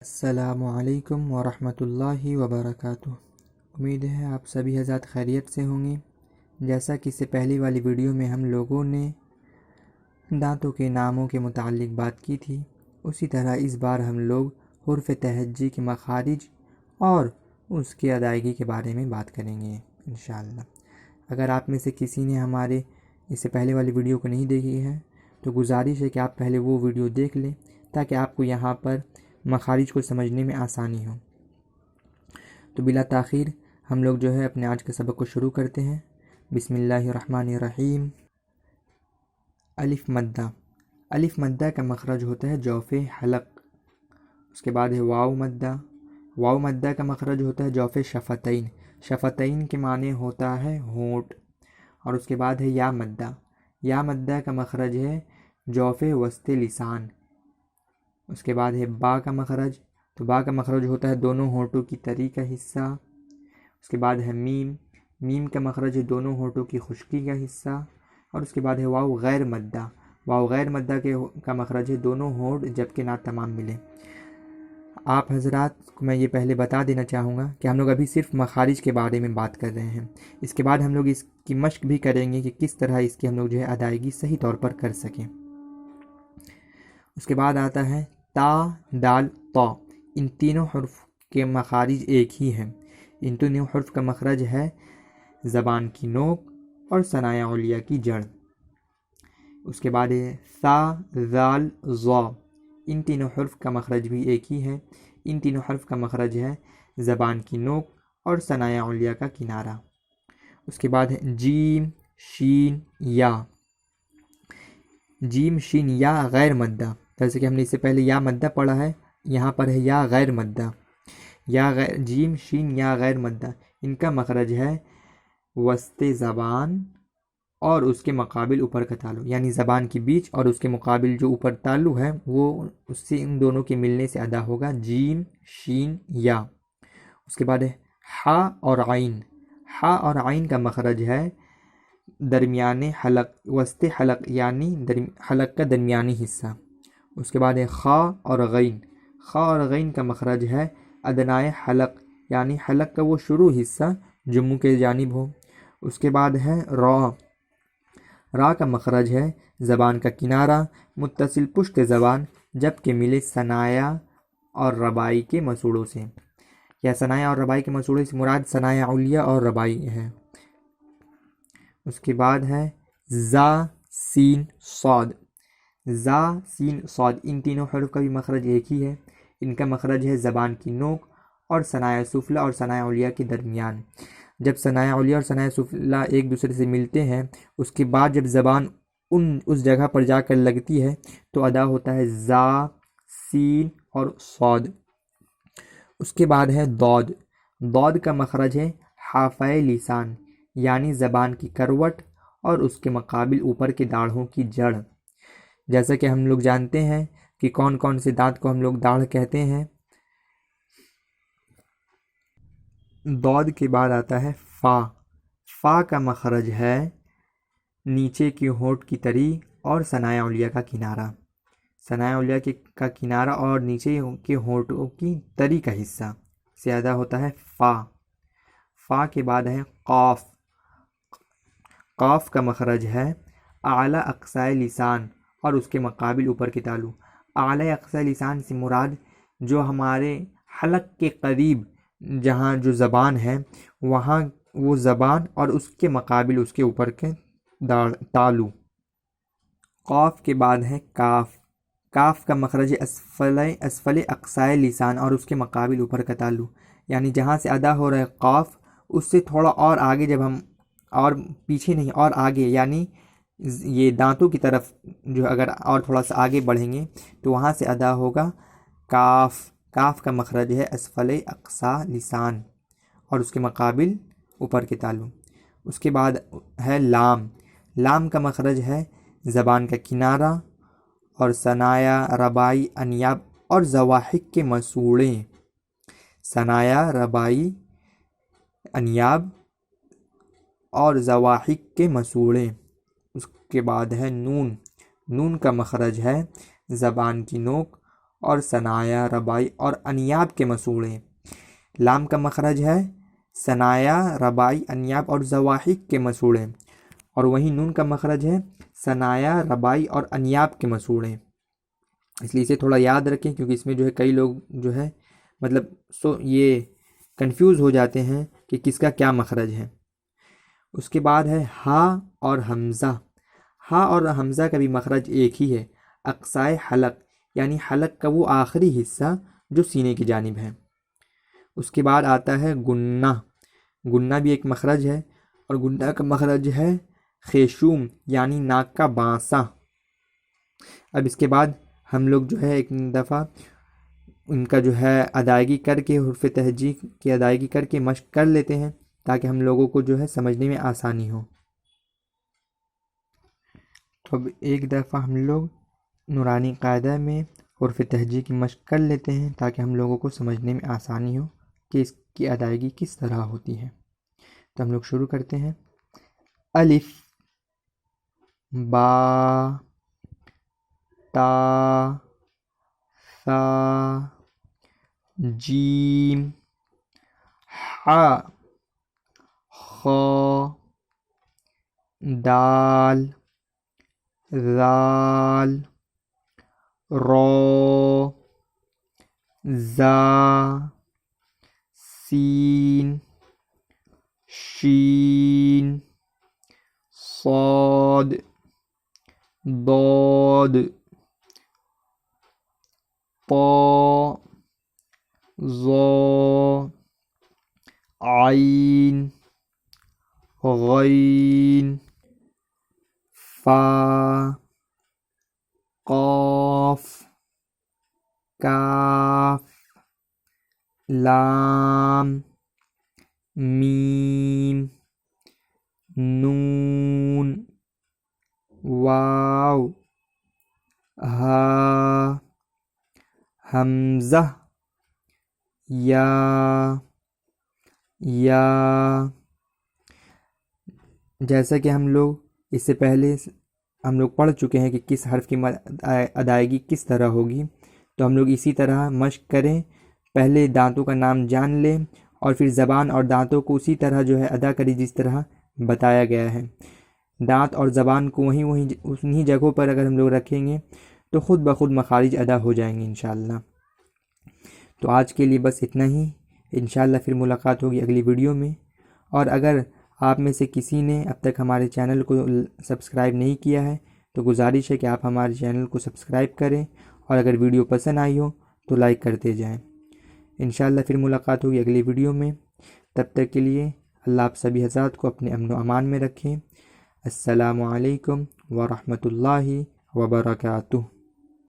السلام علیکم ورحمۃ اللہ وبرکاتہ۔ امید ہے آپ سبھی حضرات خیریت سے ہوں گے۔ جیسا کہ اس سے پہلی والی ویڈیو میں ہم لوگوں نے دانتوں کے ناموں کے متعلق بات کی تھی، اسی طرح اس بار ہم لوگ حرف تہجی کے مخارج اور اس کی ادائیگی کے بارے میں بات کریں گے انشاءاللہ۔ اگر آپ میں سے کسی نے ہمارے اس سے پہلے والی ویڈیو کو نہیں دیکھی ہے تو گزارش ہے کہ آپ پہلے وہ ویڈیو دیکھ لیں تاکہ آپ کو یہاں پر مخارج کو سمجھنے میں آسانی ہو۔ تو بلا تاخیر ہم لوگ جو ہے اپنے آج کے سبق کو شروع کرتے ہیں۔ بسم اللہ الرحمن الرحیم۔ الف مدہ۔ الف مدہ کا مخرج ہوتا ہے جوف حلق۔ اس کے بعد ہے واو مدہ۔ واو مدہ کا مخرج ہوتا ہے جوف شفتین۔ شفتین کے معنی ہوتا ہے ہونٹ۔ اور اس کے بعد ہے یا مدہ۔ یا مدہ کا مخرج ہے جوف وسط لسان۔ اس کے بعد ہے با کا مخرج، تو با کا مخرج ہوتا ہے دونوں ہونٹوں کی تری کا حصہ۔ اس کے بعد ہے میم۔ میم کا مخرج ہے دونوں ہونٹوں کی خشکی کا حصہ۔ اور اس کے بعد ہے واو غیر مدہ۔ واو غیر مدہ کا مخرج ہے دونوں ہونٹ جبکہ نہ تمام ملے۔ آپ حضرات کو میں یہ پہلے بتا دینا چاہوں گا کہ ہم لوگ ابھی صرف مخارج کے بارے میں بات کر رہے ہیں۔ اس کے بعد ہم لوگ اس کی مشق بھی کریں گے کہ کس طرح اس کی ہم لوگ جو ہے ادائیگی صحیح طور پر کر سکیں۔ اس کے بعد آتا ہے تا، دال، طا۔ ان تینوں حرف کے مخارج ایک ہی ہیں۔ ان تینوں حرف کا مخرج ہے زبان کی نوک اور ثنایا علیہ کی جڑ۔ اس کے بعد ہے ثا، ذال، ظا۔ ان تینوں حرف کا مخرج بھی ایک ہی ہے۔ ان تینوں حرف کا مخرج ہے زبان کی نوک اور ثنایا علیہ کا کنارہ۔ اس کے بعد ہے جیم، شین، یا۔ جیم، شین، یا غیر مدہ، جیسے کہ ہم نے اس سے پہلے یا مدہ پڑھا ہے، یہاں پر ہے یا غیر مدہ۔ جیم، شین، یا غیر مدہ، ان کا مخرج ہے وسط زبان اور اس کے مقابل اوپر کا تالو، یعنی زبان کے بیچ اور اس کے مقابل جو اوپر تالو ہے وہ اس سے ان دونوں کے ملنے سے ادا ہوگا، جیم، شین، یا۔ اس کے بعد ہے ہا اور عین۔ ہا اور عین کا مخرج ہے درمیان حلق، وسط حلق، یعنی حلق کا درمیانی حصہ۔ اس کے بعد ہے خا اور غین۔ خا اور غین کا مخرج ہے ادنائے حلق، یعنی حلق کا وہ شروع حصہ جو منہ کے جانب ہو۔ اس کے بعد ہے را۔ را کا مخرج ہے زبان کا کنارہ متصل پشت زبان جبکہ ملے ثنایا اور ربائی کے مسوڑوں سے، یا ثنایا اور ربائی کے مسوڑوں سے مراد ثنایا علیہ اور ربائی ہے۔ اس کے بعد ہے زا، سین، صاد۔ زا، سین، صاد، ان تینوں حروف کا بھی مخرج ایک ہی ہے۔ ان کا مخرج ہے زبان کی نوک اور ثنایا سفلی اور ثنایا علیہ کے درمیان۔ جب ثنایا علیہ اور ثنایا سفلی ایک دوسرے سے ملتے ہیں، اس کے بعد جب زبان اس جگہ پر جا کر لگتی ہے تو ادا ہوتا ہے زا، سین اور صاد۔ اس کے بعد ہے داد۔ داد کا مخرج ہے حافۂ لسان، یعنی زبان کی کروٹ اور اس کے مقابل اوپر کے داڑھوں کی جڑ۔ جیسا کہ ہم لوگ جانتے ہیں کہ کون کون سے دانت کو ہم لوگ داڑھ کہتے ہیں۔ داد کے بعد آتا ہے فا۔ فا کا مخرج ہے نیچے کی ہونٹ کی تری اور ثنایا علیہ کا کنارہ۔ ثنایا علیہ کا کنارہ اور نیچے کے ہونٹوں کی تری کا حصہ سے ادا ہوتا ہے فا۔ فا کے بعد ہے قاف۔ قاف کا مخرج ہے اعلیٰ اقصائے لسان اور اس کے مقابل اوپر کے تالو۔ اعلیٰ اقصائے لسان سے مراد جو ہمارے حلق کے قریب جہاں جو زبان ہے وہاں وہ زبان اور اس کے مقابل اس کے اوپر کے تالو۔ قاف کے بعد ہے کاف۔ کاف کا مخرج اسفل اقصائے لسان اور اس کے مقابل اوپر کا تالو، یعنی جہاں سے ادا ہو رہا ہے قاف اس سے تھوڑا اور آگے، جب ہم اور پیچھے نہیں اور آگے، یعنی یہ دانتوں کی طرف جو اگر اور تھوڑا سا آگے بڑھیں گے تو وہاں سے ادا ہوگا کاف۔ کاف کا مخرج ہے اسفل اقصا لسان اور اس کے مقابل اوپر کے تالو۔ اس کے بعد ہے لام۔ لام کا مخرج ہے زبان کا کنارہ اور ثنایا، ربائی، انیاب اور زواحق کے مسوڑے۔ ثنایا، ربائی، انیاب اور زواحق کے مسوڑے۔ اس کے بعد ہے نون۔ نون کا مخرج ہے زبان کی نوک اور ثنایا، ربائی اور انیاب کے مسوڑے۔ لام کا مخرج ہے ثنایا، ربائی، انیاب اور ضواحک کے مسوڑے، اور وہیں نون کا مخرج ہے ثنایا، ربائی اور انیاب کے مسوڑے۔ اس لیے اسے تھوڑا یاد رکھیں، کیونکہ اس میں جو ہے کئی لوگ جو ہے مطلب یہ کنفیوز ہو جاتے ہیں کہ کس کا کیا مخرج ہے۔ اس کے بعد ہے ہا اور حمزہ۔ ہا اور حمزہ کا بھی مخرج ایک ہی ہے، اقصائے حلق، یعنی حلق کا وہ آخری حصہ جو سینے کی جانب ہے۔ اس کے بعد آتا ہے گنہ۔ گنہ بھی ایک مخرج ہے، اور گنہ کا مخرج ہے خیشوم، یعنی ناک کا بانسا۔ اب اس کے بعد ہم لوگ جو ہے ایک دفعہ ان کا جو ہے ادائیگی کر کے، حروف تہجی کی ادائیگی کر کے مشق کر لیتے ہیں، تاکہ ہم لوگوں کو جو ہے سمجھنے میں آسانی ہو۔ تو اب ایک دفعہ ہم لوگ نورانی قاعدہ میں حروف تہجی کی مشق کر لیتے ہیں، تاکہ ہم لوگوں کو سمجھنے میں آسانی ہو کہ اس کی ادائیگی کس طرح ہوتی ہے۔ تو ہم لوگ شروع کرتے ہیں۔ الف، با، تا، ثا، جیم، حا، خا، دال، ذال، را، زا، سین، شین، صاد، ضاد، طا، ظا، عین، غین، فا، قاف، کاف، لام، میم، نون، واو، ہا، حمزہ، یا، جیسا کہ ہم لوگ اس سے پہلے ہم لوگ پڑھ چکے ہیں کہ کس حرف کی ادائیگی کس طرح ہوگی، تو ہم لوگ اسی طرح مشق کریں، پہلے دانتوں کا نام جان لیں، اور پھر زبان اور دانتوں کو اسی طرح جو ہے ادا کریں جس طرح بتایا گیا ہے۔ دانت اور زبان کو انہی جگہوں پر اگر ہم لوگ رکھیں گے تو خود بخود مخارج ادا ہو جائیں گے انشاءاللہ۔ تو آج کے لیے بس اتنا ہی، انشاءاللہ پھر ملاقات ہوگی اگلی ویڈیو میں۔ اور اگر آپ میں سے کسی نے اب تک ہمارے چینل کو سبسکرائب نہیں کیا ہے تو گزارش ہے کہ آپ ہمارے چینل کو سبسکرائب کریں، اور اگر ویڈیو پسند آئی ہو تو لائک کرتے جائیں۔ انشاءاللہ پھر ملاقات ہوگی اگلی ویڈیو میں، تب تک کے لیے اللہ آپ سبھی حضرات کو اپنے امن و امان میں رکھیں۔ السلام علیکم ورحمۃ اللہ وبرکاتہ۔